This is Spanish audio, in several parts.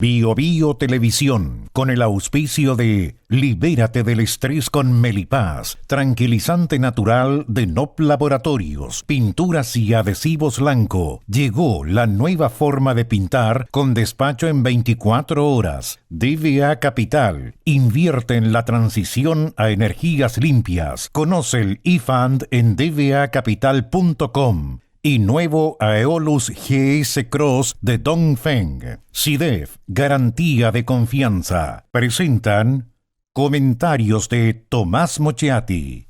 Bio Bio Televisión, con el auspicio de Libérate del estrés con Melipaz, tranquilizante natural de NOP Laboratorios, pinturas y adhesivos Lanco. Llegó la nueva forma de pintar con despacho en 24 horas. DVA Capital, invierte en la transición a energías limpias. Conoce el eFund en dvacapital.com. Y nuevo Aeolus GS Cross de Dongfeng. SIDEF, garantía de confianza. Presentan comentarios de Tomás Mochiati.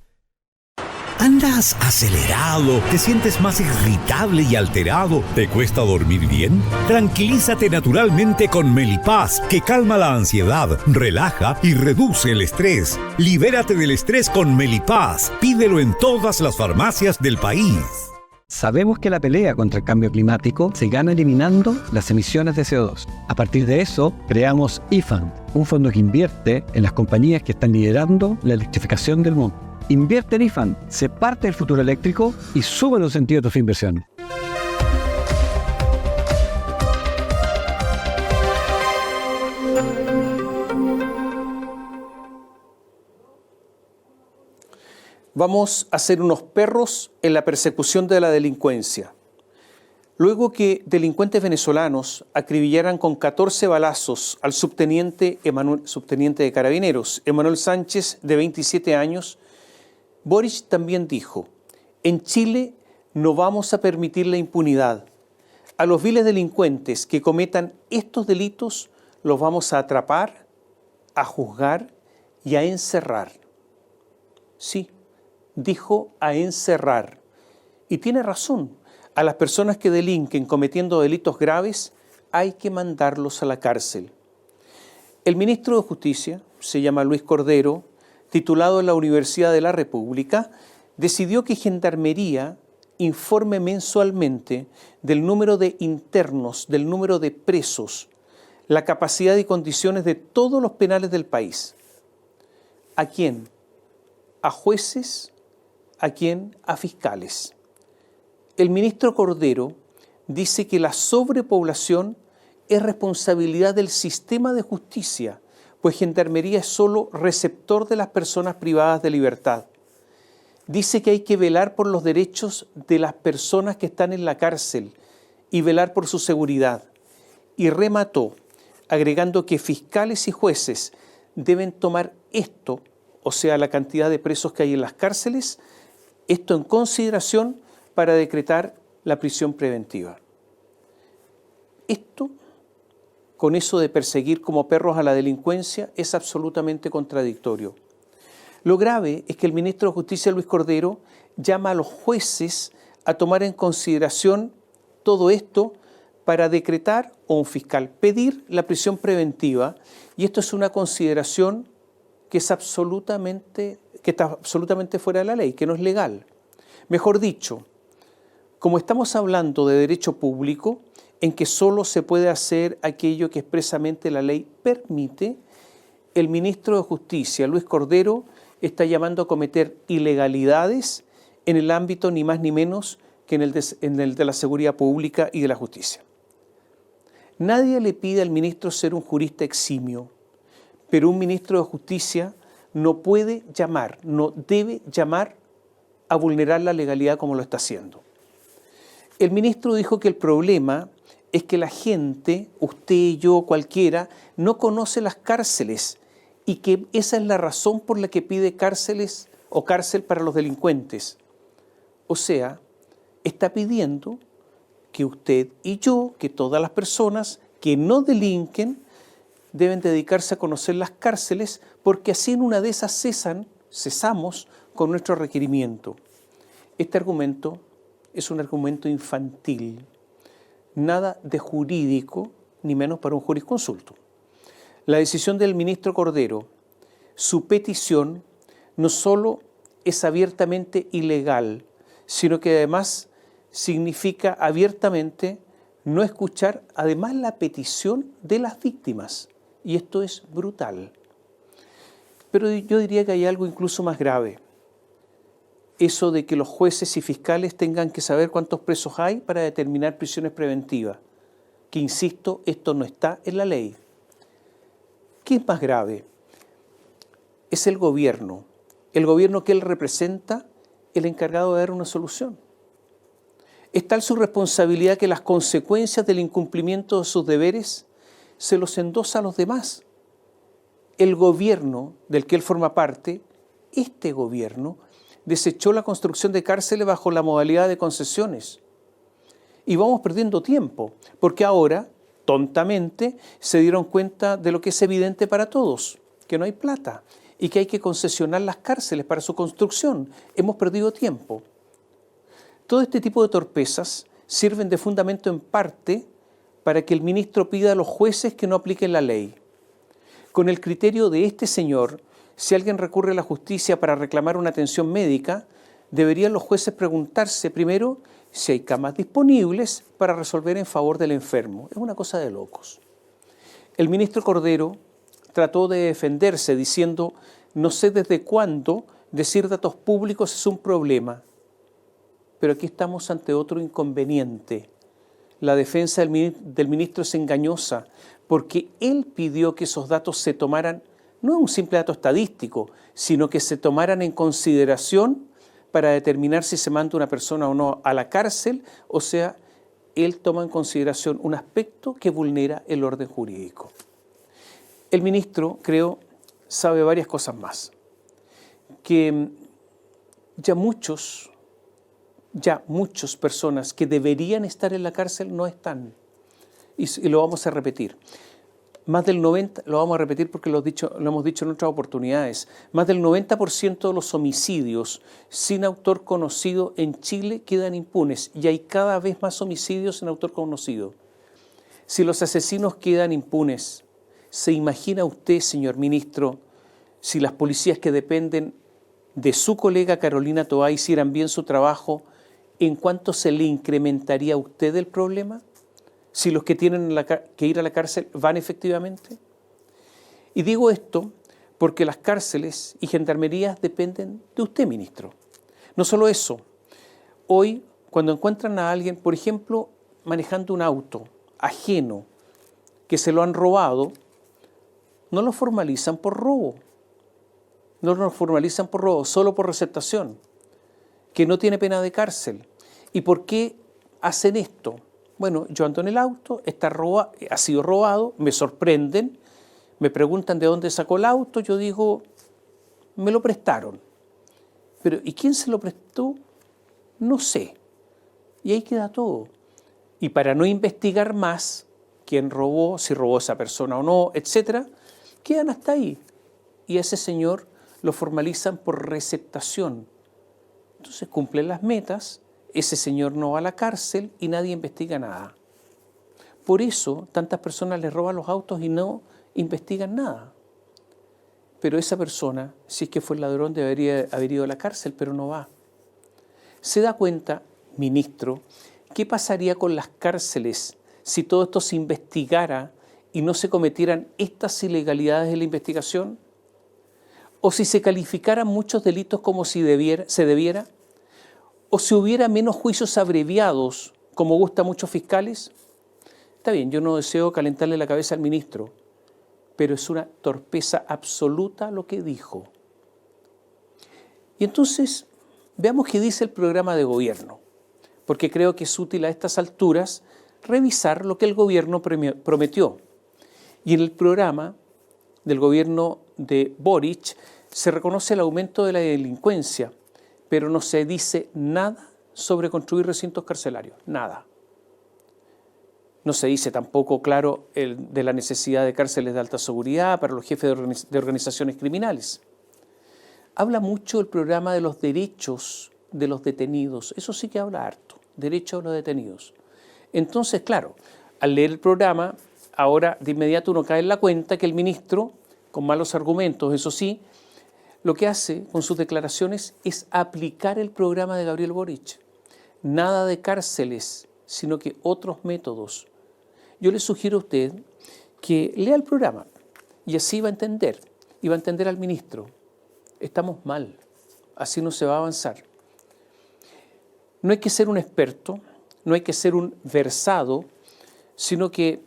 ¿Andas acelerado? ¿Te sientes más irritable y alterado? ¿Te cuesta dormir bien? Tranquilízate naturalmente con Melipaz, que calma la ansiedad, relaja y reduce el estrés. Libérate del estrés con Melipaz. Pídelo en todas las farmacias del país. Sabemos que la pelea contra el cambio climático se gana eliminando las emisiones de CO2. A partir de eso, creamos eFund, un fondo que invierte en las compañías que están liderando la electrificación del mundo. Invierte en eFund, sé parte del futuro eléctrico y sube los sentidos de tu inversión. Vamos a ser unos perros en la persecución de la delincuencia. Luego que delincuentes venezolanos acribillaran con 14 balazos al subteniente de Carabineros, Emanuel Sánchez, de 27 años, Boric también dijo: en Chile no vamos a permitir la impunidad. A los viles delincuentes que cometan estos delitos los vamos a atrapar, a juzgar y a encerrar. Sí, dijo a encerrar. Y tiene razón. A las personas que delinquen cometiendo delitos graves hay que mandarlos a la cárcel. El ministro de Justicia, se llama Luis Cordero, titulado en la Universidad de la República, decidió que Gendarmería informe mensualmente del número de internos, del número de presos, la capacidad y condiciones de todos los penales del país. ¿A quién? A jueces. ¿A quién? A fiscales. El ministro Cordero dice que la sobrepoblación es responsabilidad del sistema de justicia, pues Gendarmería es solo receptor de las personas privadas de libertad. Dice que hay que velar por los derechos de las personas que están en la cárcel y velar por su seguridad. Y remató, agregando que fiscales y jueces deben tomar esto, o sea, la cantidad de presos que hay en las cárceles, esto en consideración para decretar la prisión preventiva. Esto, con eso de perseguir como perros a la delincuencia, es absolutamente contradictorio. Lo grave es que el ministro de Justicia, Luis Cordero, llama a los jueces a tomar en consideración todo esto para decretar, o un fiscal, pedir la prisión preventiva, y esto es una consideración que está absolutamente fuera de la ley, que no es legal. Mejor dicho, como estamos hablando de derecho público, en que solo se puede hacer aquello que expresamente la ley permite, el ministro de Justicia, Luis Cordero, está llamando a cometer ilegalidades en el ámbito ni más ni menos que en el de la seguridad pública y de la justicia. Nadie le pide al ministro ser un jurista eximio, pero un ministro de Justicia no puede llamar, no debe llamar a vulnerar la legalidad como lo está haciendo. El ministro dijo que el problema es que la gente, usted, yo, cualquiera, no conoce las cárceles y que esa es la razón por la que pide cárceles o cárcel para los delincuentes. O sea, está pidiendo que usted y yo, que todas las personas que no delinquen, deben dedicarse a conocer las cárceles, porque así en una de esas cesamos con nuestro requerimiento. Este argumento es un argumento infantil, nada de jurídico, ni menos para un jurisconsulto. La decisión del ministro Cordero, su petición, no solo es abiertamente ilegal, sino que además significa abiertamente no escuchar además la petición de las víctimas. Y esto es brutal. Pero yo diría que hay algo incluso más grave. Eso de que los jueces y fiscales tengan que saber cuántos presos hay para determinar prisiones preventivas. que, insisto, esto no está en la ley. ¿Qué es más grave? Es el gobierno que él representa, el encargado de dar una solución. Es tal su responsabilidad que las consecuencias del incumplimiento de sus deberes se los endosa a los demás. El gobierno del que él forma parte, este gobierno, desechó la construcción de cárceles bajo la modalidad de concesiones. Y vamos perdiendo tiempo, porque ahora, tontamente, se dieron cuenta de lo que es evidente para todos, que no hay plata y que hay que concesionar las cárceles para su construcción. Hemos perdido tiempo. Todo este tipo de torpezas sirven de fundamento en parte para que el ministro pida a los jueces que no apliquen la ley. Con el criterio de este señor, si alguien recurre a la justicia para reclamar una atención médica, deberían los jueces preguntarse primero si hay camas disponibles para resolver en favor del enfermo. Es una cosa de locos. El ministro Cordero trató de defenderse diciendo: no sé desde cuándo decir datos públicos es un problema. Pero aquí estamos ante otro inconveniente. La defensa del ministro es engañosa porque él pidió que esos datos se tomaran, no un simple dato estadístico, sino que se tomaran en consideración para determinar si se manda una persona o no a la cárcel. O sea, él toma en consideración un aspecto que vulnera el orden jurídico. El ministro, creo, sabe varias cosas más. Que ya muchas personas que deberían estar en la cárcel no están. Y lo vamos a repetir. Más del 90%, lo vamos a repetir porque lo hemos dicho en otras oportunidades, más del 90% de los homicidios sin autor conocido en Chile quedan impunes y hay cada vez más homicidios sin autor conocido. Si los asesinos quedan impunes, ¿se imagina usted, señor ministro, si las policías que dependen de su colega Carolina Toá hicieran bien su trabajo, en cuánto se le incrementaría a usted el problema? Si los que tienen que ir a la cárcel van efectivamente. Y digo esto porque las cárceles y gendarmerías dependen de usted, ministro. No solo eso, hoy cuando encuentran a alguien, por ejemplo, manejando un auto ajeno, que se lo han robado, no lo formalizan por robo. No lo formalizan por robo, solo por receptación, que no tiene pena de cárcel. ¿Y por qué hacen esto? Bueno, yo ando en el auto, ha sido robado, me sorprenden, me preguntan de dónde sacó el auto, yo digo, me lo prestaron. Pero ¿y quién se lo prestó? No sé. Y ahí queda todo. Y para no investigar más quién robó, si robó esa persona o no, etcétera, quedan hasta ahí. Y a ese señor lo formalizan por receptación. Entonces cumplen las metas, ese señor no va a la cárcel y nadie investiga nada. Por eso tantas personas les roban los autos y no investigan nada. Pero esa persona, si es que fue el ladrón, debería haber ido a la cárcel, pero no va. ¿Se da cuenta, ministro, qué pasaría con las cárceles si todo esto se investigara y no se cometieran estas ilegalidades en la investigación? ¿O si se calificaran muchos delitos como se debiera? ¿O si hubiera menos juicios abreviados, como gusta a muchos fiscales? Está bien, yo no deseo calentarle la cabeza al ministro, pero es una torpeza absoluta lo que dijo. Y entonces, veamos qué dice el programa de gobierno, porque creo que es útil a estas alturas revisar lo que el gobierno prometió. Y en el programa del gobierno de Boric se reconoce el aumento de la delincuencia, pero no se dice nada sobre construir recintos carcelarios, nada. No se dice tampoco, claro, de la necesidad de cárceles de alta seguridad para los jefes de organizaciones criminales. Habla mucho el programa de los derechos de los detenidos, eso sí que habla harto, derechos de los detenidos. Entonces, claro, al leer el programa, ahora de inmediato uno cae en la cuenta que el ministro, con malos argumentos, eso sí, lo que hace con sus declaraciones es aplicar el programa de Gabriel Boric. Nada de cárceles, sino que otros métodos. Yo le sugiero a usted que lea el programa y así va a entender, y va a entender al ministro. Estamos mal, así no se va a avanzar. No hay que ser un experto, no hay que ser un versado, sino que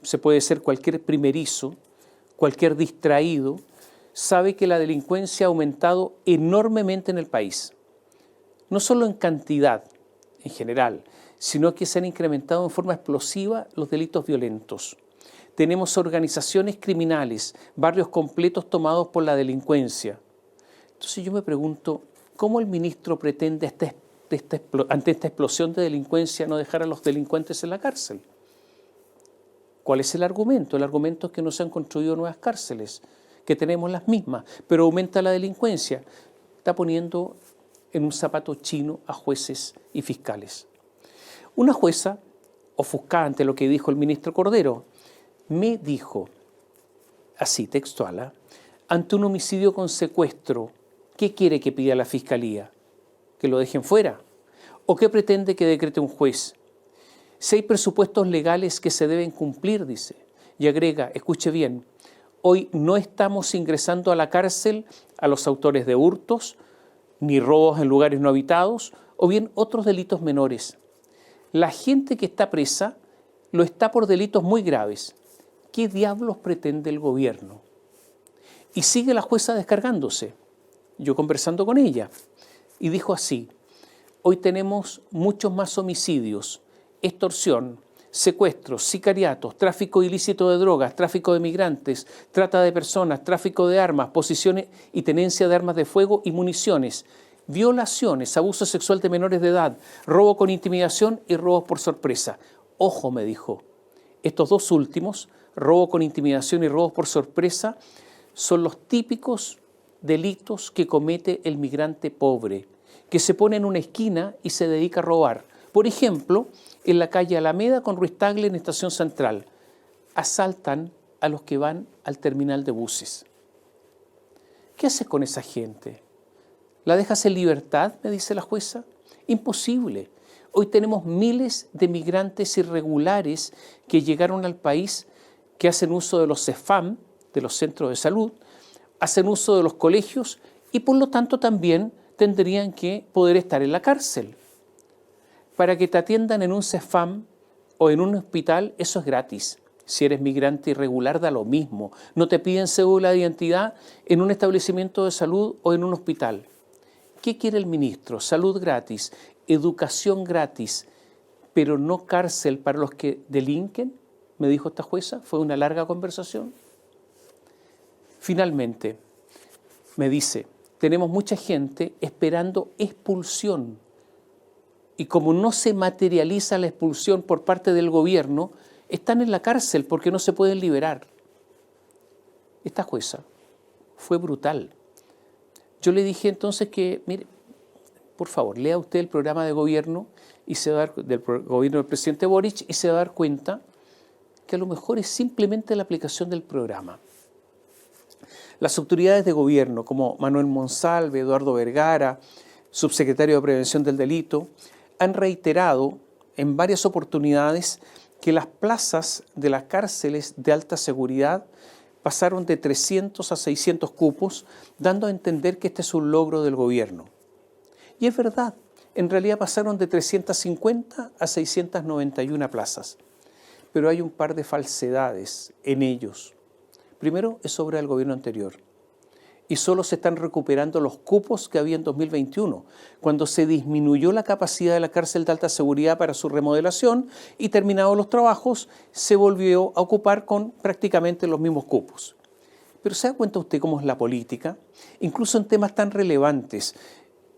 se puede ser cualquier primerizo, cualquier distraído, sabe que la delincuencia ha aumentado enormemente en el país. No solo en cantidad, en general, sino que se han incrementado en forma explosiva los delitos violentos. Tenemos organizaciones criminales, barrios completos tomados por la delincuencia. Entonces yo me pregunto, ¿cómo el ministro pretende ante esta explosión de delincuencia no dejar a los delincuentes en la cárcel? ¿Cuál es el argumento? El argumento es que no se han construido nuevas cárceles, que tenemos las mismas, pero aumenta la delincuencia. Está poniendo en un zapato chino a jueces y fiscales. Una jueza, ofuscada ante lo que dijo el ministro Cordero, me dijo, así textual, ante un homicidio con secuestro, ¿qué quiere que pida la fiscalía? ¿Que lo dejen fuera? ¿O qué pretende que decrete un juez? Si hay presupuestos legales que se deben cumplir, dice, y agrega, escuche bien, hoy no estamos ingresando a la cárcel a los autores de hurtos, ni robos en lugares no habitados, o bien otros delitos menores. La gente que está presa lo está por delitos muy graves. ¿Qué diablos pretende el gobierno? Y sigue la jueza descargándose. Yo conversando con ella, y dijo así, hoy tenemos muchos más homicidios, extorsión, secuestros, sicariatos, tráfico ilícito de drogas, tráfico de migrantes, trata de personas, tráfico de armas, posiciones y tenencia de armas de fuego y municiones, violaciones, abuso sexual de menores de edad, robo con intimidación y robos por sorpresa. Ojo, me dijo, estos dos últimos, robo con intimidación y robos por sorpresa, son los típicos delitos que comete el migrante pobre, que se pone en una esquina y se dedica a robar. Por ejemplo, en la calle Alameda con Ruiz Tagle en Estación Central, asaltan a los que van al terminal de buses. ¿Qué haces con esa gente? ¿La dejas en libertad?, me dice la jueza. Imposible. Hoy tenemos miles de migrantes irregulares que llegaron al país, que hacen uso de los CEFAM, de los centros de salud, hacen uso de los colegios y por lo tanto también tendrían que poder estar en la cárcel. Para que te atiendan en un CEFAM o en un hospital, eso es gratis. Si eres migrante irregular, da lo mismo. No te piden cédula de identidad en un establecimiento de salud o en un hospital. ¿Qué quiere el ministro? Salud gratis, educación gratis, pero no cárcel para los que delinquen, me dijo esta jueza. Fue una larga conversación. Finalmente, me dice, tenemos mucha gente esperando expulsión. Y como no se materializa la expulsión por parte del gobierno, están en la cárcel porque no se pueden liberar. Esta jueza fue brutal. Yo le dije entonces que, mire, por favor, lea usted el programa de gobierno y se va a dar, del gobierno del presidente Boric, y se va a dar cuenta que a lo mejor es simplemente la aplicación del programa. Las autoridades de gobierno, como Manuel Monsalve, Eduardo Vergara, subsecretario de Prevención del Delito, han reiterado en varias oportunidades que las plazas de las cárceles de alta seguridad pasaron de 300 a 600 cupos, dando a entender que este es un logro del gobierno. Y es verdad, en realidad pasaron de 350 a 691 plazas, pero hay un par de falsedades en ellos. Primero, es obra del gobierno anterior. Y solo se están recuperando los cupos que había en 2021, cuando se disminuyó la capacidad de la cárcel de alta seguridad para su remodelación y terminados los trabajos, se volvió a ocupar con prácticamente los mismos cupos. Pero ¿se da cuenta usted cómo es la política? Incluso en temas tan relevantes,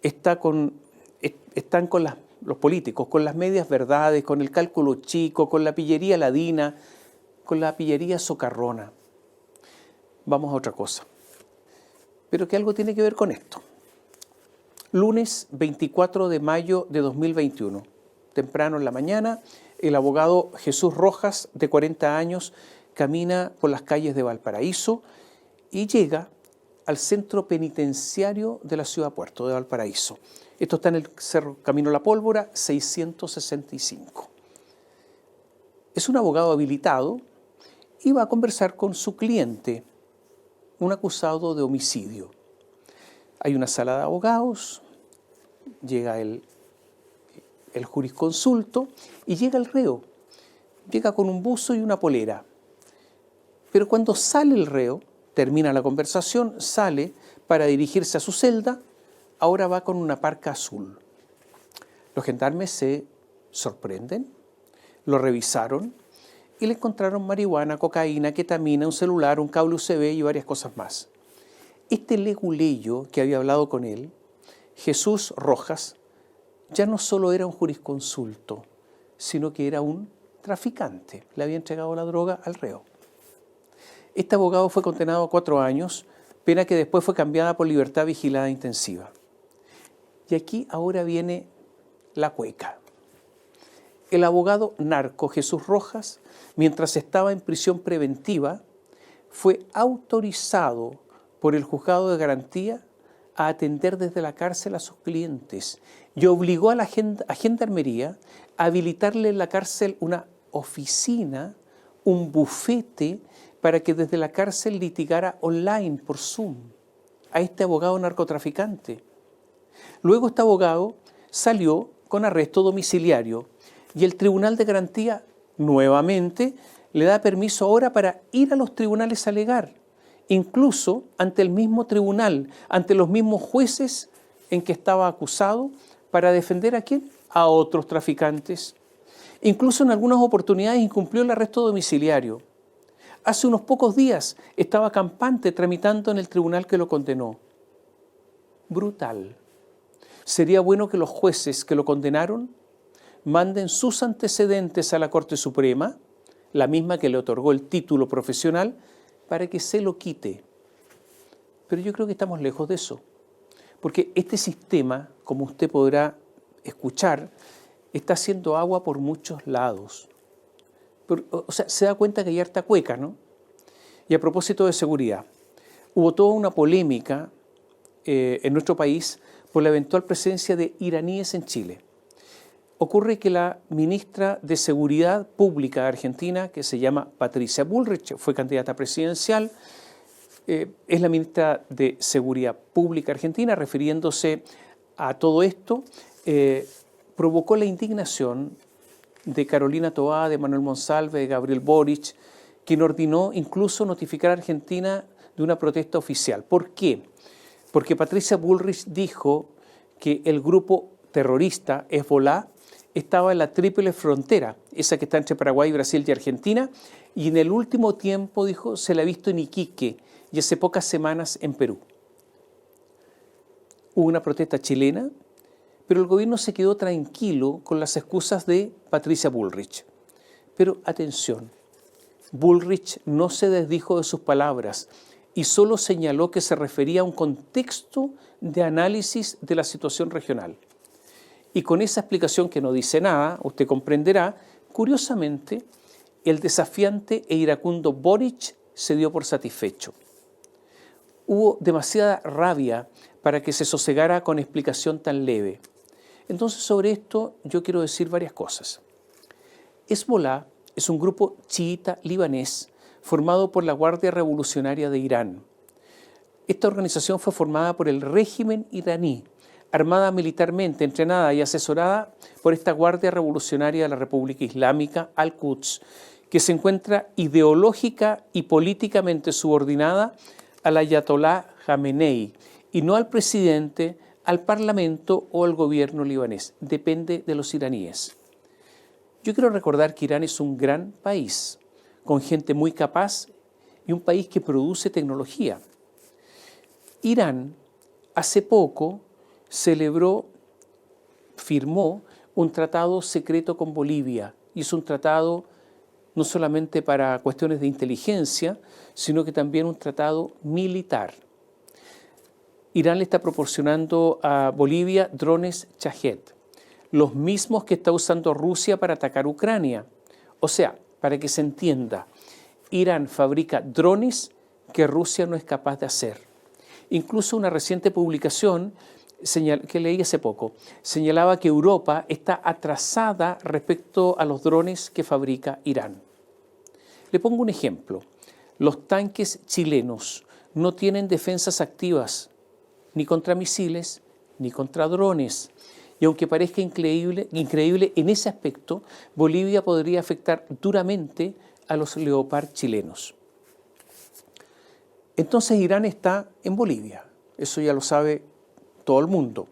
están con los políticos, con las medias verdades, con el cálculo chico, con la pillería ladina, con la pillería socarrona. Vamos a otra cosa, pero que algo tiene que ver con esto. Lunes 24 de mayo de 2021, temprano en la mañana, el abogado Jesús Rojas, de 40 años, camina por las calles de Valparaíso y llega al centro penitenciario de la ciudad Puerto de Valparaíso. Esto está en el Cerro Camino La Pólvora, 665. Es un abogado habilitado y va a conversar con su cliente, un acusado de homicidio. Hay una sala de abogados, llega el jurisconsulto y llega el reo. llega con un buzo y una polera. Pero cuando sale el reo, termina la conversación, sale para dirigirse a su celda, ahora va con una parca azul. Los gendarmes se sorprenden, lo revisaron y le encontraron marihuana, cocaína, ketamina, un celular, un cable USB y varias cosas más. Este leguleyo que había hablado con él, Jesús Rojas, ya no solo era un jurisconsulto, sino que era un traficante. Le había entregado la droga al reo. Este abogado fue condenado a 4 años, pena que después fue cambiada por libertad vigilada intensiva. Y aquí ahora viene la cueca. El abogado narco Jesús Rojas, mientras estaba en prisión preventiva, fue autorizado por el juzgado de garantía a atender desde la cárcel a sus clientes y obligó a la Gendarmería a habilitarle en la cárcel una oficina, un bufete, para que desde la cárcel litigara online por Zoom a este abogado narcotraficante. Luego este abogado salió con arresto domiciliario y el Tribunal de Garantía nuevamente le da permiso ahora para ir a los tribunales a alegar, incluso ante el mismo tribunal, ante los mismos jueces en que estaba acusado, para defender ¿a quién? A otros traficantes. Incluso en algunas oportunidades incumplió el arresto domiciliario. Hace unos pocos días estaba campante tramitando en el tribunal que lo condenó. Brutal. Sería bueno que los jueces que lo condenaron manden sus antecedentes a la Corte Suprema, la misma que le otorgó el título profesional, para que se lo quite. Pero yo creo que estamos lejos de eso, porque este sistema, como usted podrá escuchar, está haciendo agua por muchos lados. Pero, o sea, se da cuenta que hay harta cueca, ¿no? Y a propósito de seguridad, hubo toda una polémica en nuestro país por la eventual presencia de iraníes en Chile. Ocurre que la ministra de Seguridad Pública de Argentina, que se llama Patricia Bullrich, fue candidata presidencial, es la ministra de Seguridad Pública Argentina, refiriéndose a todo esto, provocó la indignación de Carolina Toá, de Manuel Monsalve, de Gabriel Boric, quien ordenó incluso notificar a Argentina de una protesta oficial. ¿Por qué? Porque Patricia Bullrich dijo que el grupo terrorista Hezbolá estaba en la tríple frontera, esa que está entre Paraguay, Brasil y Argentina, y en el último tiempo, dijo, se la ha visto en Iquique y hace pocas semanas en Perú. Hubo una protesta chilena, pero el gobierno se quedó tranquilo con las excusas de Patricia Bullrich. Pero atención, Bullrich no se desdijo de sus palabras y solo señaló que se refería a un contexto de análisis de la situación regional. Y con esa explicación que no dice nada, usted comprenderá, curiosamente, el desafiante e iracundo Boric se dio por satisfecho. Hubo demasiada rabia para que se sosegara con explicación tan leve. Entonces, sobre esto yo quiero decir varias cosas. Hezbolá es un grupo chiita libanés formado por la Guardia Revolucionaria de Irán. Esta organización fue formada por el régimen iraní, armada militarmente, entrenada y asesorada por esta Guardia Revolucionaria de la República Islámica, Al-Quds, que se encuentra ideológica y políticamente subordinada al Ayatolá Jamenei y no al presidente, al parlamento o al gobierno libanés. Depende de los iraníes. Yo quiero recordar que Irán es un gran país, con gente muy capaz y un país que produce tecnología. Irán hace poco firmó un tratado secreto con Bolivia, y es un tratado no solamente para cuestiones de inteligencia, sino que también un tratado militar. Irán le está proporcionando a Bolivia drones Shahed, los mismos que está usando Rusia para atacar Ucrania. O sea, para que se entienda, Irán fabrica drones que Rusia no es capaz de hacer. Incluso una reciente publicación que leí hace poco señalaba que Europa está atrasada respecto a los drones que fabrica Irán. Le pongo un ejemplo. Los tanques chilenos no tienen defensas activas ni contra misiles ni contra drones. Y aunque parezca increíble, en ese aspecto, Bolivia podría afectar duramente a los Leopard chilenos. Entonces Irán está en Bolivia, eso ya lo sabe todo el mundo.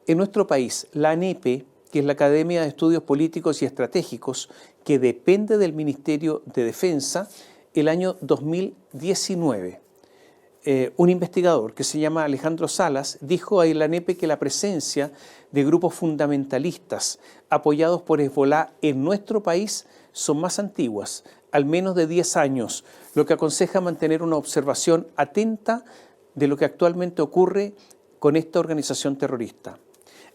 En nuestro país, la ANEP, que es la Academia de Estudios Políticos y Estratégicos, que depende del Ministerio de Defensa, el año 2019. Un investigador que se llama Alejandro Salas dijo a la ANEP que la presencia de grupos fundamentalistas apoyados por Hezbolá en nuestro país son más antiguas, al menos de 10 años, lo que aconseja mantener una observación atenta de lo que actualmente ocurre con esta organización terrorista.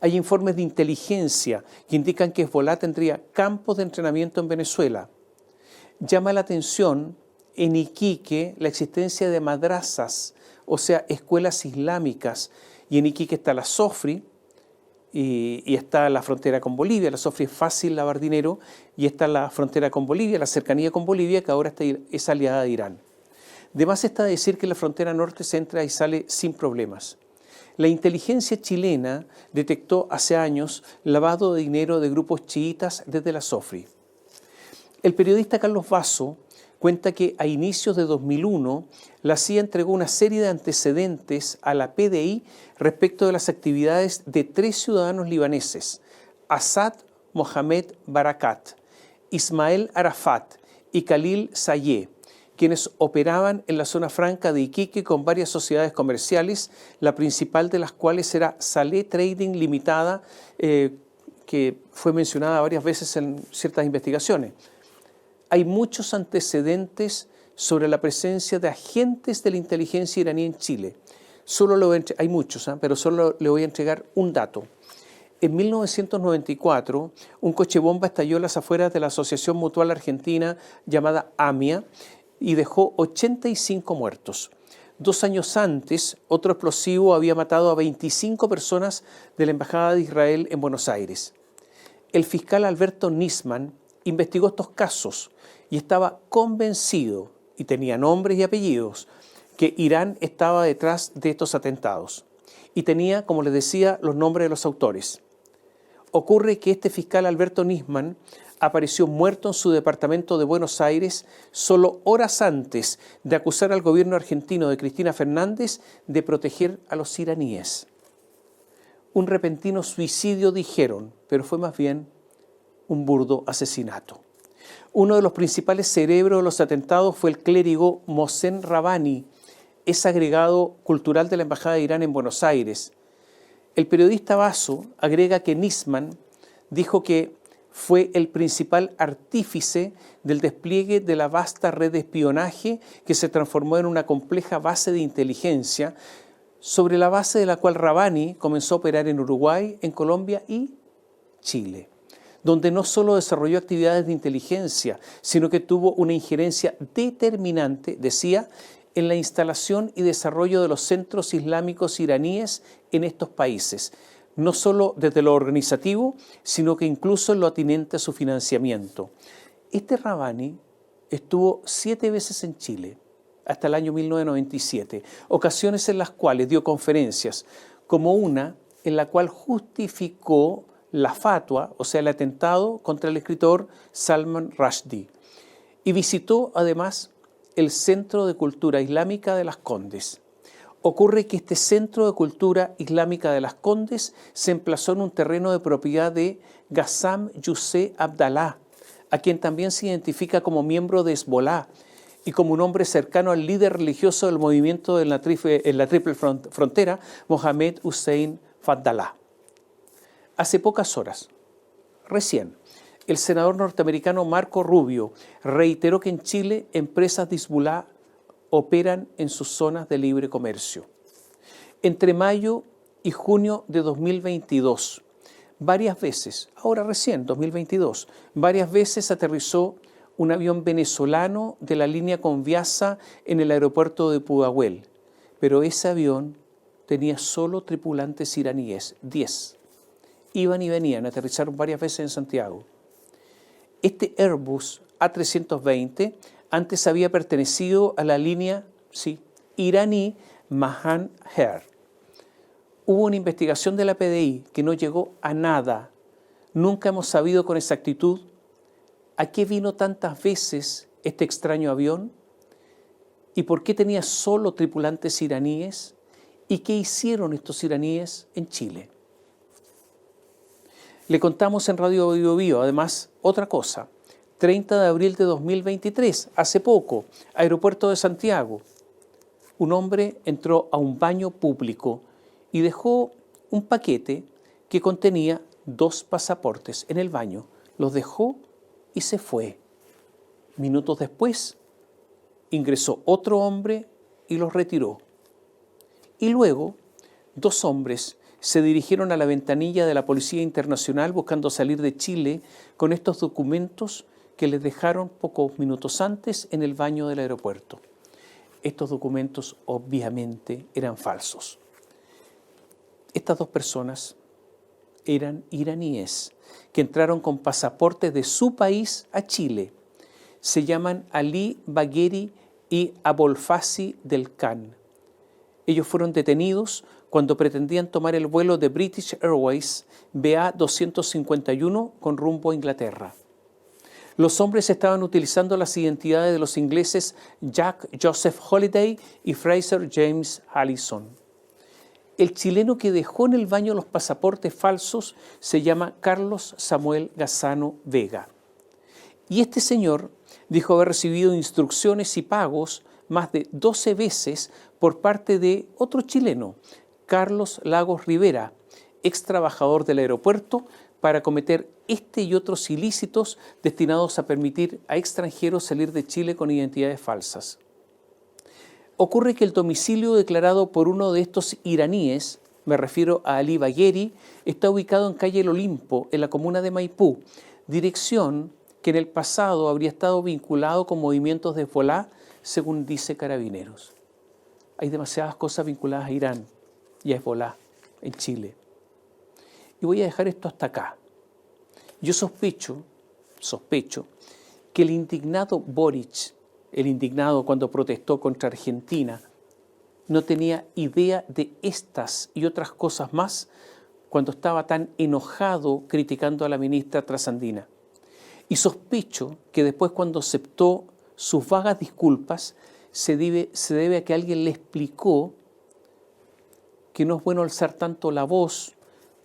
Hay informes de inteligencia que indican que Hezbolá tendría campos de entrenamiento en Venezuela. Llama la atención en Iquique la existencia de madrasas, o sea, escuelas islámicas, y en Iquique está la SOFRI y está la frontera con Bolivia. La SOFRI es fácil lavar dinero y está la frontera con Bolivia, la cercanía con Bolivia, que ahora es aliada de Irán. De más está decir que la frontera norte se entra y sale sin problemas. La inteligencia chilena detectó hace años lavado de dinero de grupos chiitas desde la SOFRI. El periodista Carlos Vaso cuenta que a inicios de 2001 la CIA entregó una serie de antecedentes a la PDI respecto de las actividades de 3 ciudadanos libaneses, Asad Mohamed Barakat, Ismael Arafat y Khalil Sayeh, quienes operaban en la zona franca de Iquique con varias sociedades comerciales, la principal de las cuales era Saleh Trading Limitada, que fue mencionada varias veces en ciertas investigaciones. Hay muchos antecedentes sobre la presencia de agentes de la inteligencia iraní en Chile. Hay muchos, pero solo le voy a entregar un dato. En 1994, un coche bomba estalló en las afueras de la Asociación Mutual Argentina llamada AMIA y dejó 85 muertos. 2 años antes, otro explosivo había matado a 25 personas de la Embajada de Israel en Buenos Aires. El fiscal Alberto Nisman investigó estos casos y estaba convencido, y tenía nombres y apellidos, que Irán estaba detrás de estos atentados. Y tenía, como les decía, los nombres de los autores. Ocurre que este fiscal Alberto Nisman apareció muerto en su departamento de Buenos Aires solo horas antes de acusar al gobierno argentino de Cristina Fernández de proteger a los iraníes. Un repentino suicidio dijeron, pero fue más bien un burdo asesinato. Uno de los principales cerebros de los atentados fue el clérigo Mohsen Rabbani, es agregado cultural de la Embajada de Irán en Buenos Aires. El periodista Vaso agrega que Nisman dijo que fue el principal artífice del despliegue de la vasta red de espionaje que se transformó en una compleja base de inteligencia, sobre la base de la cual Rabbani comenzó a operar en Uruguay, en Colombia y Chile, donde no solo desarrolló actividades de inteligencia, sino que tuvo una injerencia determinante, decía, en la instalación y desarrollo de los centros islámicos iraníes en estos países, no solo desde lo organizativo, sino que incluso en lo atinente a su financiamiento. Este Rabbani estuvo 7 veces en Chile, hasta el año 1997, ocasiones en las cuales dio conferencias, como una en la cual justificó la fatua, o sea, el atentado contra el escritor Salman Rushdie, y visitó además el Centro de Cultura Islámica de Las Condes. Ocurre que este Centro de Cultura Islámica de Las Condes se emplazó en un terreno de propiedad de Ghassam Youssef Abdallah, a quien también se identifica como miembro de Hezbolá y como un hombre cercano al líder religioso del movimiento en la Triple Frontera, Mohamed Hussein Fadlallah. Hace pocas horas, recién, el senador norteamericano Marco Rubio reiteró que en Chile empresas de Hezbolá operan en sus zonas de libre comercio. Entre mayo y junio de 2022, varias veces, ahora recién, 2022, varias veces aterrizó un avión venezolano de la línea Conviasa en el aeropuerto de Pudahuel, pero ese avión tenía solo tripulantes iraníes, 10. Iban y venían, aterrizaron varias veces en Santiago. Este Airbus A320 antes había pertenecido a la línea iraní Mahan Air. Hubo una investigación de la PDI que no llegó a nada. Nunca hemos sabido con exactitud a qué vino tantas veces este extraño avión y por qué tenía solo tripulantes iraníes y qué hicieron estos iraníes en Chile. Le contamos en Radio Bio Bio, además, otra cosa. 30 de abril de 2023, hace poco, aeropuerto de Santiago. Un hombre entró a un baño público y dejó un paquete que contenía 2 pasaportes en el baño. Los dejó y se fue. Minutos después, ingresó otro hombre y los retiró. Y luego, 2 hombres se dirigieron a la ventanilla de la Policía Internacional buscando salir de Chile con estos documentos que les dejaron pocos minutos antes en el baño del aeropuerto. Estos documentos obviamente eran falsos. Estas 2 personas eran iraníes que entraron con pasaportes de su país a Chile. Se llaman Ali Bagheri y Abolfasi del Khan. Ellos fueron detenidos cuando pretendían tomar el vuelo de British Airways BA-251 con rumbo a Inglaterra. Los hombres estaban utilizando las identidades de los ingleses Jack Joseph Holliday y Fraser James Allison. El chileno que dejó en el baño los pasaportes falsos se llama Carlos Samuel Gazzano Vega. Y este señor dijo haber recibido instrucciones y pagos más de 12 veces por parte de otro chileno, Carlos Lagos Rivera, ex trabajador del aeropuerto, para cometer este y otros ilícitos destinados a permitir a extranjeros salir de Chile con identidades falsas. Ocurre que el domicilio declarado por uno de estos iraníes, me refiero a Ali Bagheri, está ubicado en calle El Olimpo, en la comuna de Maipú, dirección que en el pasado habría estado vinculado con movimientos de Hezbolá, según dice Carabineros. Hay demasiadas cosas vinculadas a Irán y a Hezbolá en Chile. Y voy a dejar esto hasta acá. Yo sospecho que el indignado Boric, el indignado cuando protestó contra Argentina, no tenía idea de estas y otras cosas más cuando estaba tan enojado criticando a la ministra trasandina. Y sospecho que después cuando aceptó sus vagas disculpas se debe a que alguien le explicó que no es bueno alzar tanto la voz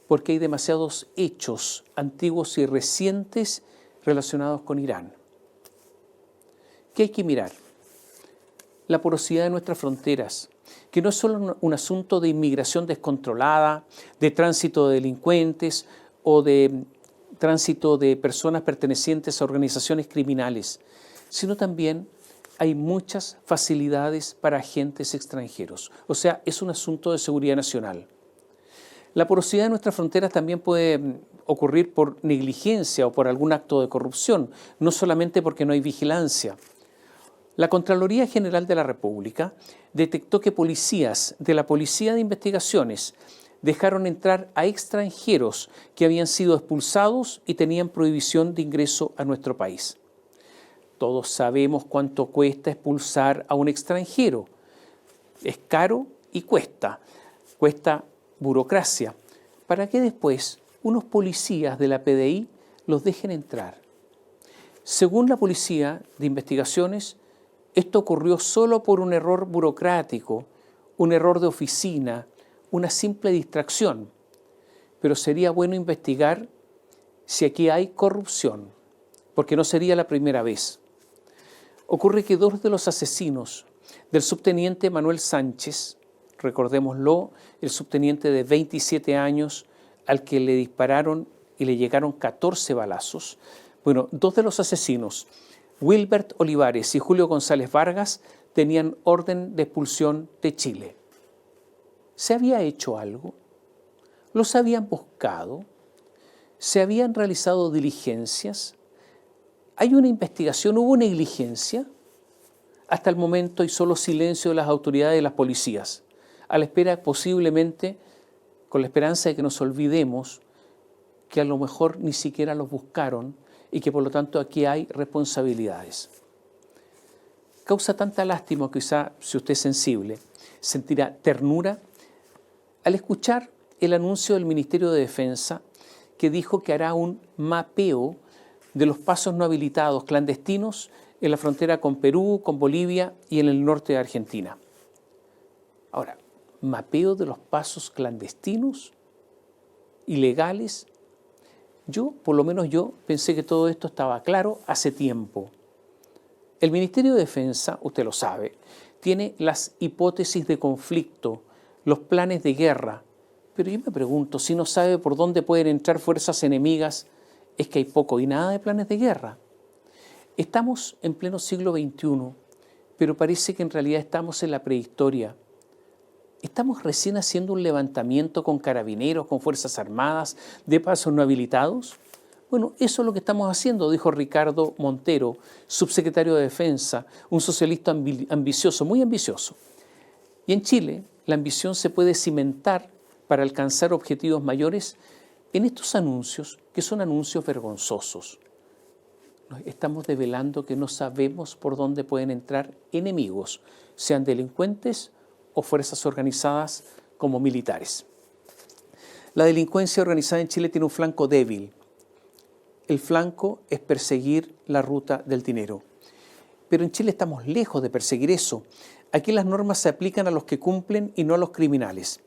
porque hay demasiados hechos antiguos y recientes relacionados con Irán. ¿Qué hay que mirar? La porosidad de nuestras fronteras, que no es solo un asunto de inmigración descontrolada, de tránsito de delincuentes o de tránsito de personas pertenecientes a organizaciones criminales, sino también hay muchas facilidades para agentes extranjeros. O sea, es un asunto de seguridad nacional. La porosidad de nuestras fronteras también puede ocurrir por negligencia o por algún acto de corrupción, no solamente porque no hay vigilancia. La Contraloría General de la República detectó que policías de la Policía de Investigaciones dejaron entrar a extranjeros que habían sido expulsados y tenían prohibición de ingreso a nuestro país. Todos sabemos cuánto cuesta expulsar a un extranjero. Es caro y cuesta burocracia, para que después unos policías de la PDI los dejen entrar. Según la Policía de Investigaciones, esto ocurrió solo por un error burocrático, un error de oficina, una simple distracción. Pero sería bueno investigar si aquí hay corrupción, porque no sería la primera vez. Ocurre que 2 de los asesinos del subteniente Manuel Sánchez, recordémoslo, el subteniente de 27 años al que le dispararon y le llegaron 14 balazos. Bueno, 2 de los asesinos, Wilbert Olivares y Julio González Vargas, tenían orden de expulsión de Chile. ¿Se había hecho algo? ¿Los habían buscado? ¿Se habían realizado diligencias? ¿Hay una investigación? ¿Hubo negligencia? Hasta el momento hay solo silencio de las autoridades y las policías, a la espera posiblemente, con la esperanza de que nos olvidemos que a lo mejor ni siquiera los buscaron y que por lo tanto aquí hay responsabilidades. Causa tanta lástima, quizá si usted es sensible, sentirá ternura al escuchar el anuncio del Ministerio de Defensa que dijo que hará un mapeo de los pasos no habilitados clandestinos en la frontera con Perú, con Bolivia y en el norte de Argentina. Ahora, mapeo de los pasos clandestinos, ilegales. Por lo menos yo, pensé que todo esto estaba claro hace tiempo. El Ministerio de Defensa, usted lo sabe, tiene las hipótesis de conflicto, los planes de guerra. Pero yo me pregunto, si no sabe por dónde pueden entrar fuerzas enemigas, es que hay poco y nada de planes de guerra. Estamos en pleno siglo XXI, pero parece que en realidad estamos en la prehistoria. ¿Estamos recién haciendo un levantamiento con carabineros, con fuerzas armadas, de pasos no habilitados? Bueno, eso es lo que estamos haciendo, dijo Ricardo Montero, subsecretario de Defensa, un socialista ambicioso, muy ambicioso. Y en Chile, la ambición se puede cimentar para alcanzar objetivos mayores en estos anuncios, que son anuncios vergonzosos. Estamos develando que no sabemos por dónde pueden entrar enemigos, sean delincuentes o fuerzas organizadas como militares. La delincuencia organizada en Chile tiene un flanco débil. El flanco es perseguir la ruta del dinero. Pero en Chile estamos lejos de perseguir eso. Aquí las normas se aplican a los que cumplen y no a los criminales.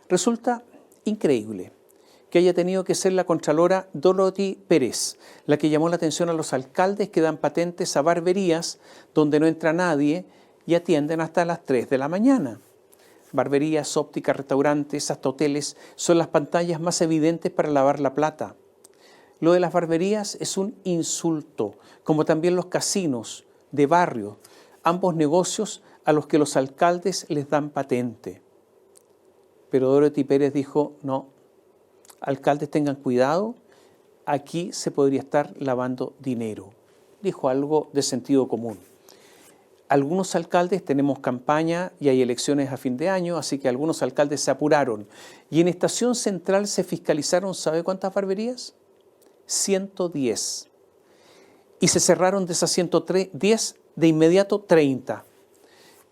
Resulta increíble que haya tenido que ser la contralora Dorothy Pérez la que llamó la atención a los alcaldes que dan patentes a barberías donde no entra nadie y atienden hasta las 3 de la mañana. Barberías, ópticas, restaurantes, hasta hoteles son las pantallas más evidentes para lavar la plata. Lo de las barberías es un insulto, como también los casinos de barrio, ambos negocios a los que los alcaldes les dan patente. Pero Dorothy Pérez dijo, no, alcaldes tengan cuidado, aquí se podría estar lavando dinero. Dijo algo de sentido común. Algunos alcaldes, tenemos campaña y hay elecciones a fin de año, así que algunos alcaldes se apuraron. Y en Estación Central se fiscalizaron, ¿sabe cuántas barberías? 110. Y se cerraron de esas 110 de inmediato 30.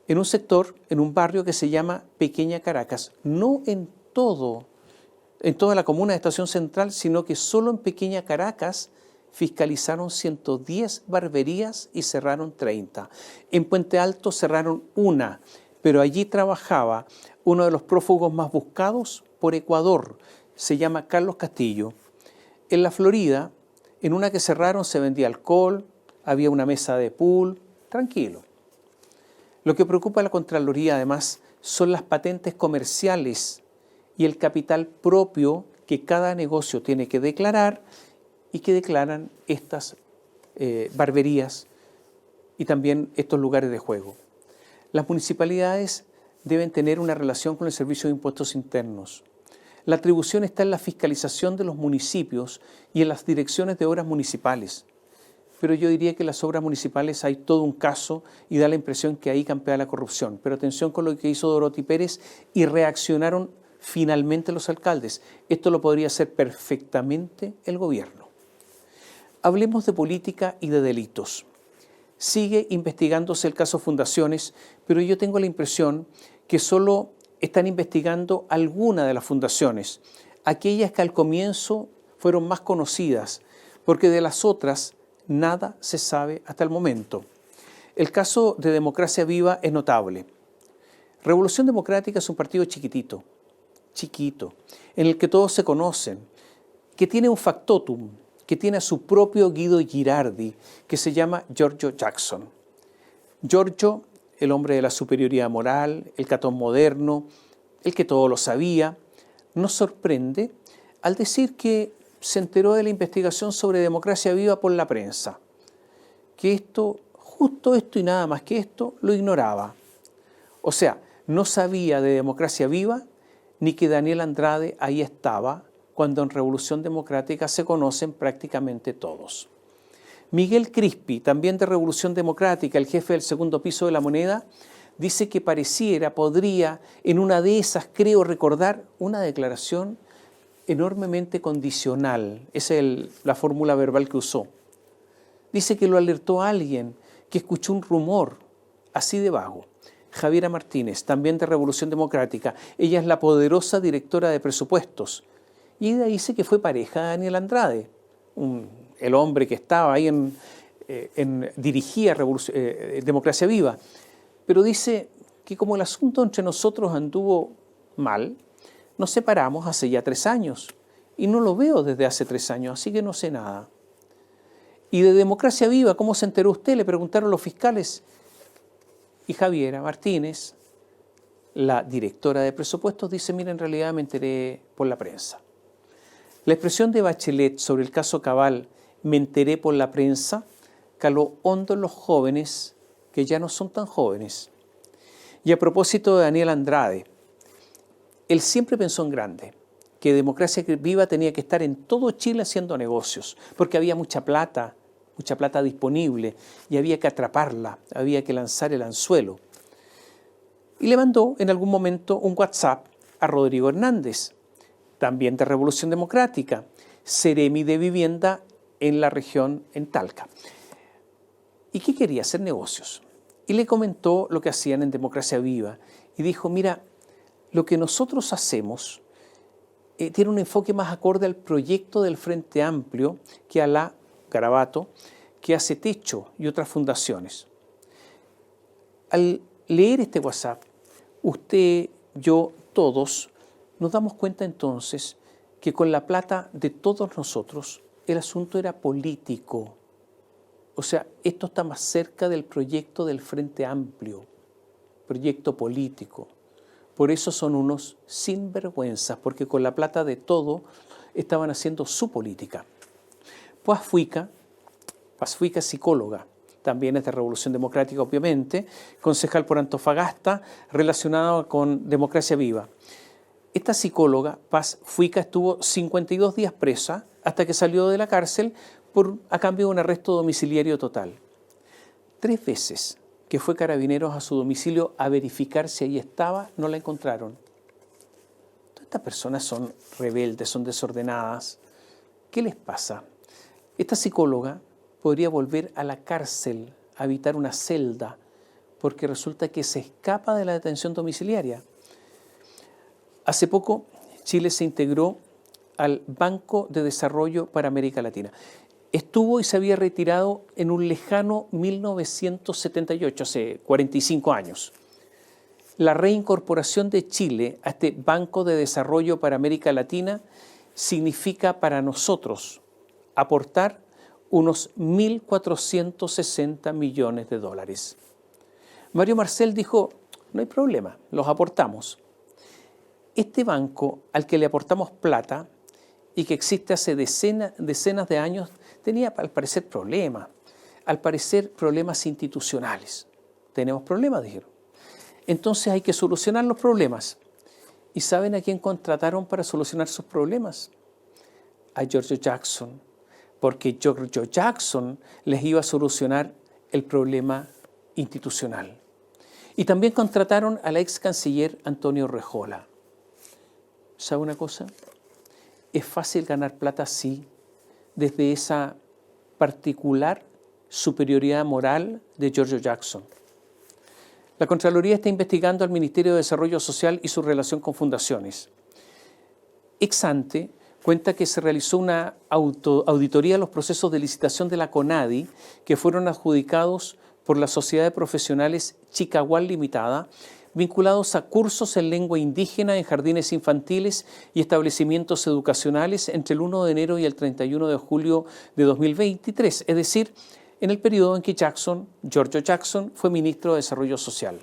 En un sector, en un barrio que se llama Pequeña Caracas. No en toda la comuna de Estación Central, sino que solo en Pequeña Caracas fiscalizaron 110 barberías y cerraron 30. En Puente Alto cerraron una, pero allí trabajaba uno de los prófugos más buscados por Ecuador. Se llama Carlos Castillo. En la Florida, en una que cerraron se vendía alcohol, había una mesa de pool, tranquilo. Lo que preocupa a la Contraloría, además, son las patentes comerciales y el capital propio que cada negocio tiene que declarar y que declaran estas barberías y también estos lugares de juego. Las municipalidades deben tener una relación con el Servicio de Impuestos Internos. La atribución está en la fiscalización de los municipios y en las direcciones de obras municipales. Pero yo diría que en las obras municipales hay todo un caso y da la impresión que ahí campea la corrupción. Pero atención con lo que hizo Dorothy Pérez y reaccionaron finalmente los alcaldes. Esto lo podría hacer perfectamente el gobierno. Hablemos de política y de delitos. Sigue investigándose el caso Fundaciones, pero yo tengo la impresión que solo están investigando alguna de las fundaciones, aquellas que al comienzo fueron más conocidas, porque de las otras nada se sabe hasta el momento. El caso de Democracia Viva es notable. Revolución Democrática es un partido chiquitito, en el que todos se conocen, que tiene un factotum, que tiene a su propio Guido Girardi, que se llama Giorgio Jackson. Giorgio, el hombre de la superioridad moral, el Catón moderno, el que todo lo sabía, nos sorprende al decir que se enteró de la investigación sobre Democracia Viva por la prensa, que esto, justo esto y nada más que esto, lo ignoraba. O sea, no sabía de Democracia Viva ni que Daniel Andrade ahí estaba, cuando en Revolución Democrática se conocen prácticamente todos. Miguel Crispi, también de Revolución Democrática, el jefe del segundo piso de La Moneda, dice que podría, en una de esas, creo recordar, una declaración enormemente condicional. Esa es la fórmula verbal que usó. Dice que lo alertó a alguien, que escuchó un rumor, así de vago. Javiera Martínez, también de Revolución Democrática. Ella es la poderosa directora de presupuestos. Y ella dice que fue pareja de Daniel Andrade, el hombre que estaba ahí dirigía Democracia Viva. Pero dice que como el asunto entre nosotros anduvo mal, nos separamos hace ya 3 años. Y no lo veo desde hace 3 años, así que no sé nada. Y de Democracia Viva, ¿cómo se enteró usted? Le preguntaron los fiscales. Y Javiera Martínez, la directora de presupuestos, dice, mira, en realidad me enteré por la prensa. La expresión de Bachelet sobre el caso Cabal, me enteré por la prensa, caló hondo en los jóvenes que ya no son tan jóvenes. Y a propósito de Daniel Andrade, él siempre pensó en grande, que Democracia Viva tenía que estar en todo Chile haciendo negocios, porque había mucha plata disponible y había que atraparla, había que lanzar el anzuelo. Y le mandó en algún momento un WhatsApp a Rodrigo Hernández, también de Revolución Democrática, seremi de vivienda en la región, en Talca. ¿Y qué quería? Hacer negocios. Y le comentó lo que hacían en Democracia Viva y dijo, mira, lo que nosotros hacemos tiene un enfoque más acorde al proyecto del Frente Amplio que a la Garabato, que hace Techo y otras fundaciones. Al leer este WhatsApp, usted, yo, todos, nos damos cuenta entonces que con la plata de todos nosotros el asunto era político. O sea, esto está más cerca del proyecto del Frente Amplio, proyecto político. Por eso son unos sinvergüenzas, porque con la plata de todo estaban haciendo su política. Paz Fuica, psicóloga, también es de Revolución Democrática, obviamente, concejal por Antofagasta, relacionado con Democracia Viva. Esta psicóloga, Paz Fuica, estuvo 52 días presa hasta que salió de la cárcel a cambio de un arresto domiciliario total. 3 veces que fue Carabineros a su domicilio a verificar si ahí estaba, no la encontraron. Todas estas personas son rebeldes, son desordenadas. ¿Qué les pasa? Esta psicóloga podría volver a la cárcel, a habitar una celda, porque resulta que se escapa de la detención domiciliaria. Hace poco, Chile se integró al Banco de Desarrollo para América Latina. Estuvo y se había retirado en un lejano 1978, hace 45 años. La reincorporación de Chile a este Banco de Desarrollo para América Latina significa para nosotros aportar unos 1.460 millones de dólares. Mario Marcel dijo, no hay problema, los aportamos. Este banco al que le aportamos plata y que existe hace decenas de años, tenía al parecer problemas institucionales. Tenemos problemas, dijeron. Entonces hay que solucionar los problemas. ¿Y saben a quién contrataron para solucionar sus problemas? A Giorgio Jackson, porque Giorgio Jackson les iba a solucionar el problema institucional. Y también contrataron al ex canciller Antonio Rejola. ¿Sabe una cosa? Es fácil ganar plata así, desde esa particular superioridad moral de Giorgio Jackson. La Contraloría está investigando al Ministerio de Desarrollo Social y su relación con fundaciones. Ex ante cuenta que se realizó una auditoría a los procesos de licitación de la CONADI que fueron adjudicados por la Sociedad de Profesionales Chicagual Limitada, vinculados a cursos en lengua indígena en jardines infantiles y establecimientos educacionales entre el 1 de enero y el 31 de julio de 2023, es decir, en el periodo en que Giorgio Jackson, fue ministro de Desarrollo Social.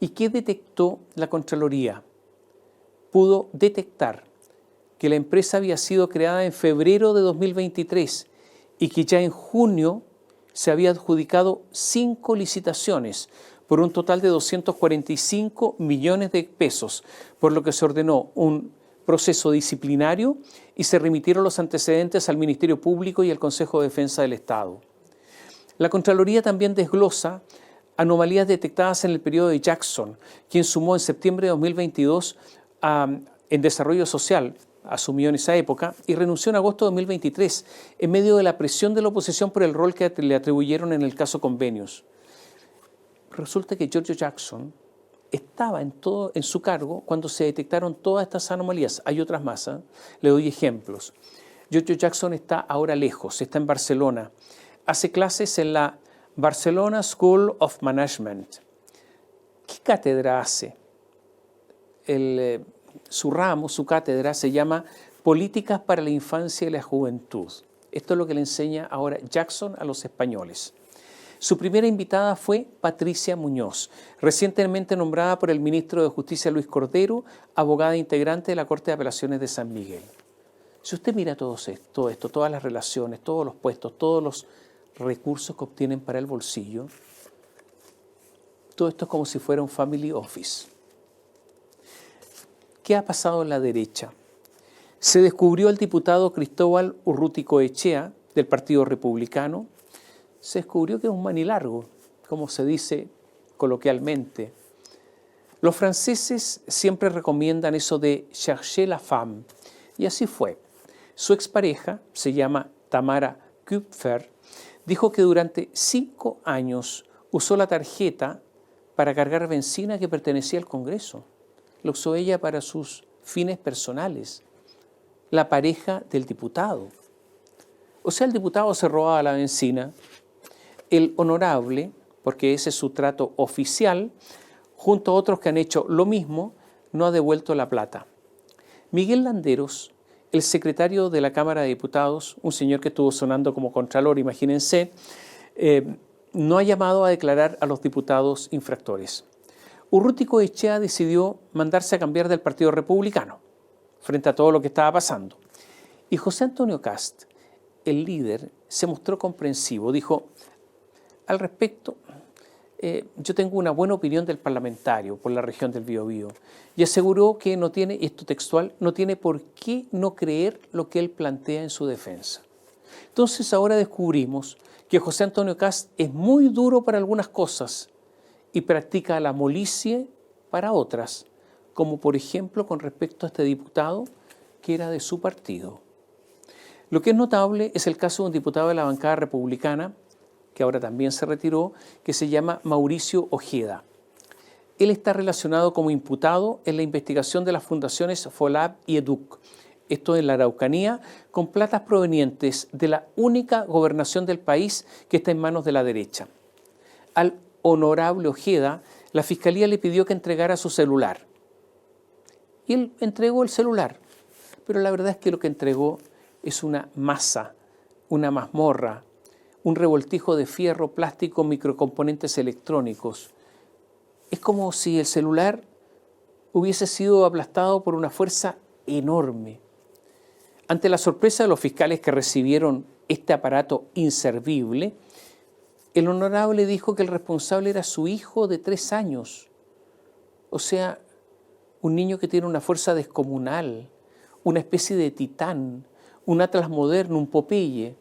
¿Y qué detectó la Contraloría? Pudo detectar que la empresa había sido creada en febrero de 2023 y que ya en junio se había adjudicado 5 licitaciones por un total de 245 millones de pesos, por lo que se ordenó un proceso disciplinario y se remitieron los antecedentes al Ministerio Público y al Consejo de Defensa del Estado. La Contraloría también desglosa anomalías detectadas en el periodo de Jackson, quien sumó en septiembre de 2022 en desarrollo social, asumió en esa época, y renunció en agosto de 2023, en medio de la presión de la oposición por el rol que le atribuyeron en el caso Convenios. Resulta que Giorgio Jackson estaba en su cargo cuando se detectaron todas estas anomalías. Hay otras más, ¿eh? Le doy ejemplos. Giorgio Jackson está ahora lejos, está en Barcelona. Hace clases en la Barcelona School of Management. ¿Qué cátedra hace? Su ramo, su cátedra se llama Políticas para la Infancia y la Juventud. Esto es lo que le enseña ahora Jackson a los españoles. Su primera invitada fue Patricia Muñoz, recientemente nombrada por el ministro de Justicia Luis Cordero, abogada integrante de la Corte de Apelaciones de San Miguel. Si usted mira todo esto, todas las relaciones, todos los puestos, todos los recursos que obtienen para el bolsillo, todo esto es como si fuera un family office. ¿Qué ha pasado en la derecha? Se descubrió el diputado Cristóbal Urruticoechea, del Partido Republicano. Se descubrió que es un manilargo, como se dice coloquialmente. Los franceses siempre recomiendan eso de chercher la femme, y así fue. Su expareja, se llama Tamara Kupfer, dijo que durante 5 años usó la tarjeta para cargar benzina que pertenecía al Congreso. Lo usó ella para sus fines personales, la pareja del diputado. O sea, el diputado se robaba la benzina, el honorable, porque ese es su trato oficial, junto a otros que han hecho lo mismo, no ha devuelto la plata. Miguel Landeros, el secretario de la Cámara de Diputados, un señor que estuvo sonando como contralor, imagínense, no ha llamado a declarar a los diputados infractores. Urruticoechea decidió mandarse a cambiar del Partido Republicano frente a todo lo que estaba pasando. Y José Antonio Kast, el líder, se mostró comprensivo. Dijo, al respecto, yo tengo una buena opinión del parlamentario por la región del Biobío, y aseguró que no tiene, esto textual, no tiene por qué no creer lo que él plantea en su defensa. Entonces ahora descubrimos que José Antonio Kast es muy duro para algunas cosas y practica la molicie para otras, como por ejemplo con respecto a este diputado que era de su partido. Lo que es notable es el caso de un diputado de la bancada republicana, que ahora también se retiró, que se llama Mauricio Ojeda. Él está relacionado como imputado en la investigación de las fundaciones FOLAP y EDUC, esto en la Araucanía, con platas provenientes de la única gobernación del país que está en manos de la derecha. Al honorable Ojeda, la Fiscalía le pidió que entregara su celular. Y él entregó el celular, pero la verdad es que lo que entregó es una masa, una mazmorra, un revoltijo de fierro, plástico, microcomponentes electrónicos. Es como si el celular hubiese sido aplastado por una fuerza enorme. Ante la sorpresa de los fiscales que recibieron este aparato inservible, el honorable dijo que el responsable era su hijo de 3 años. O sea, un niño que tiene una fuerza descomunal, una especie de titán, un Atlas moderno, un Popeye.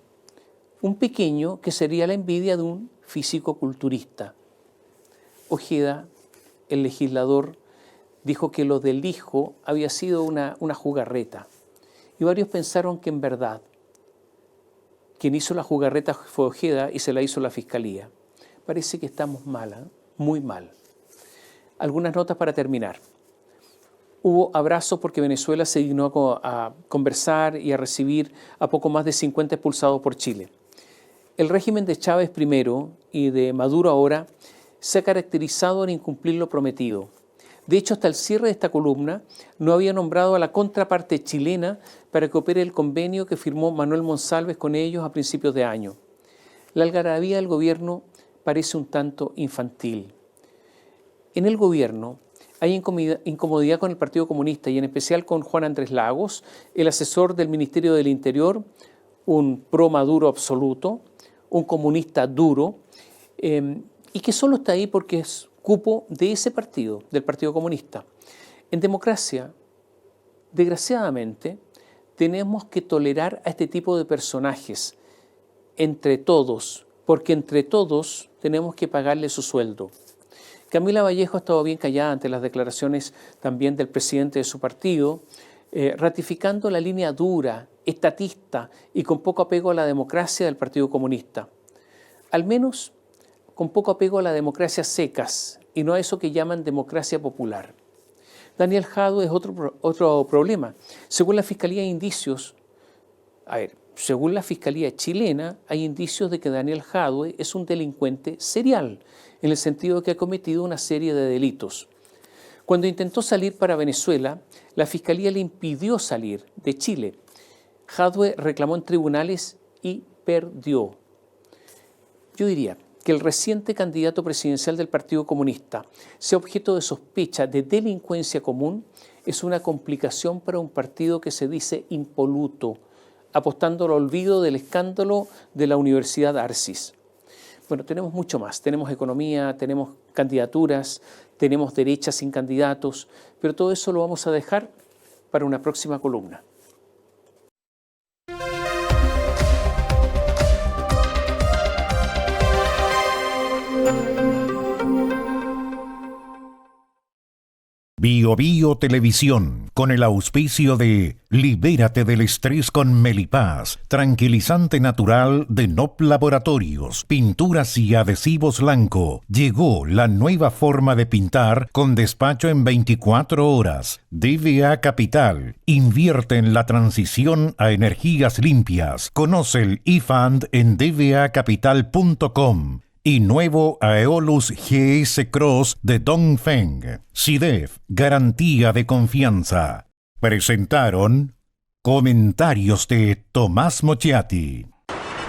Un pequeño que sería la envidia de un físico-culturista. Ojeda, el legislador, dijo que lo del hijo había sido una jugarreta. Y varios pensaron que en verdad quien hizo la jugarreta fue Ojeda y se la hizo la Fiscalía. Parece que estamos mal, ¿eh? Muy mal. Algunas notas para terminar. Hubo abrazos porque Venezuela se dignó a conversar y a recibir a poco más de 50 expulsados por Chile. El régimen de Chávez primero y de Maduro ahora se ha caracterizado en incumplir lo prometido. De hecho, hasta el cierre de esta columna no había nombrado a la contraparte chilena para que opere el convenio que firmó Manuel Monsalves con ellos a principios de año. La algarabía del gobierno parece un tanto infantil. En el gobierno hay incomodidad con el Partido Comunista y en especial con Juan Andrés Lagos, el asesor del Ministerio del Interior, un pro-Maduro absoluto, un comunista duro, y que solo está ahí porque es cupo de ese partido, del Partido Comunista. En democracia, desgraciadamente, tenemos que tolerar a este tipo de personajes entre todos, porque entre todos tenemos que pagarle su sueldo. Camila Vallejo ha estado bien callada ante las declaraciones también del presidente de su partido, ratificando la línea dura, estatista y con poco apego a la democracia del Partido Comunista. Al menos con poco apego a la democracia secas, y no a eso que llaman democracia popular. Daniel Jadue es otro problema. Según la Fiscalía hay indicios, según la Fiscalía chilena, hay indicios de que Daniel Jadue es un delincuente serial, en el sentido de que ha cometido una serie de delitos. Cuando intentó salir para Venezuela, la Fiscalía le impidió salir de Chile. Jadue reclamó en tribunales y perdió. Yo diría que el reciente candidato presidencial del Partido Comunista sea objeto de sospecha de delincuencia común es una complicación para un partido que se dice impoluto, apostando al olvido del escándalo de la Universidad Arcis. Bueno, tenemos mucho más. Tenemos economía, tenemos candidaturas, tenemos derecha sin candidatos, pero todo eso lo vamos a dejar para una próxima columna. Bio Bio Televisión, con el auspicio de Libérate del estrés con Melipaz, tranquilizante natural de NOP Laboratorios, pinturas y adhesivos Lanco. Llegó la nueva forma de pintar con despacho en 24 horas. DVA Capital, invierte en la transición a energías limpias. Conoce el eFund en dvacapital.com. Y nuevo Aeolus GS Cross de Dongfeng. SIDEF, garantía de confianza. Presentaron comentarios de Tomás Mochiati.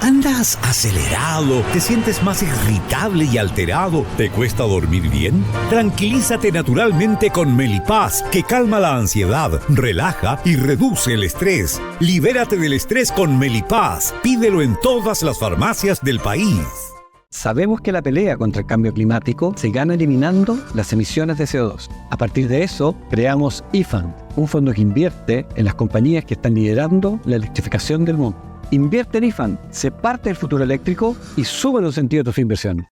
¿Andas acelerado? ¿Te sientes más irritable y alterado? ¿Te cuesta dormir bien? Tranquilízate naturalmente con Melipaz, que calma la ansiedad, relaja y reduce el estrés. Libérate del estrés con Melipaz. Pídelo en todas las farmacias del país. Sabemos que la pelea contra el cambio climático se gana eliminando las emisiones de CO2. A partir de eso, creamos eFund, un fondo que invierte en las compañías que están liderando la electrificación del mundo. Invierte en eFund, sé parte del futuro eléctrico y sube los sentidos de tu inversión.